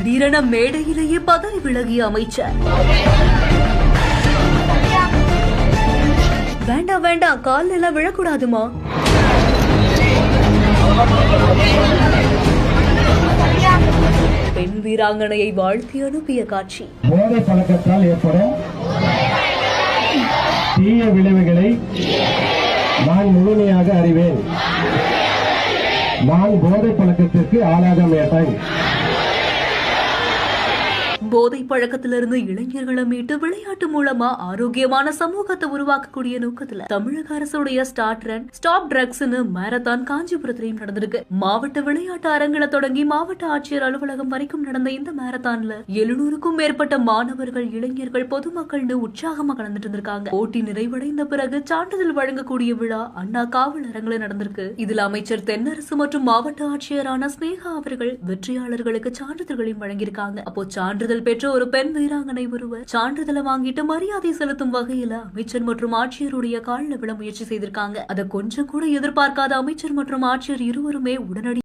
திடீரென மேடையிலேயே பதறி விலகிய அமைச்சர். வேண்டாம் வேண்டாம், கால் எல்லாம் விழக்கூடாதுமா. பெண் வீராங்கனையை வாழ்த்தி அனுப்பிய காட்சி. போதை பழக்கத்தால் ஏற்படும் தீய விளைவுகளை நான் முழுமையாக அறிவேன். நான் போதை பழக்கத்திற்கு ஆளாக மாட்டேன். போதை பழக்கத்திலிருந்து இளைஞர்களை மீட்டு விளையாட்டு மூலமா ஆரோக்கியமான சமூகத்தை உருவாக்கக்கூடிய நோக்கத்துல தமிழக அரசுடைய start run stop drugs marathon காஞ்சிபுரத்திலையும் நடந்திருக்கு. மாவட்ட விளையாட்டு அரங்கில தொடங்கி மாவட்ட ஆட்சியர் அலுவலகம் வரைக்கும் நடந்த இந்த மாரத்தான்ல 700க்கும் மேற்பட்ட மாணவர்கள், இளைஞர்கள், பொதுமக்கள்னு உற்சாகமா கலந்துட்டு இருந்திருக்காங்க. போட்டி நிறைவடைந்த பிறகு சான்றிதழ் வழங்கக்கூடிய விழா அண்ணா காவல் அரங்கில நடந்திருக்கு. இதுல அமைச்சர் தென்னரசு மற்றும் மாவட்ட ஆட்சியரான ஸ்னேகா அவர்கள் வெற்றியாளர்களுக்கு சான்றிதழ்களையும் வழங்கியிருக்காங்க. அப்போ சான்றிதழ் பெற்ற ஒரு பெண் வீராங்கனை ஒருவர் சான்றிதழை வாங்கிட்டு மரியாதை செலுத்தும் வகையில அமைச்சர் மற்றும் ஆட்சியருடைய காலில் விழ முயற்சி செய்திருக்காங்க. அதை கொஞ்சம் கூட எதிர்பார்க்காத அமைச்சர் மற்றும் ஆட்சியர் இருவருமே உடனடி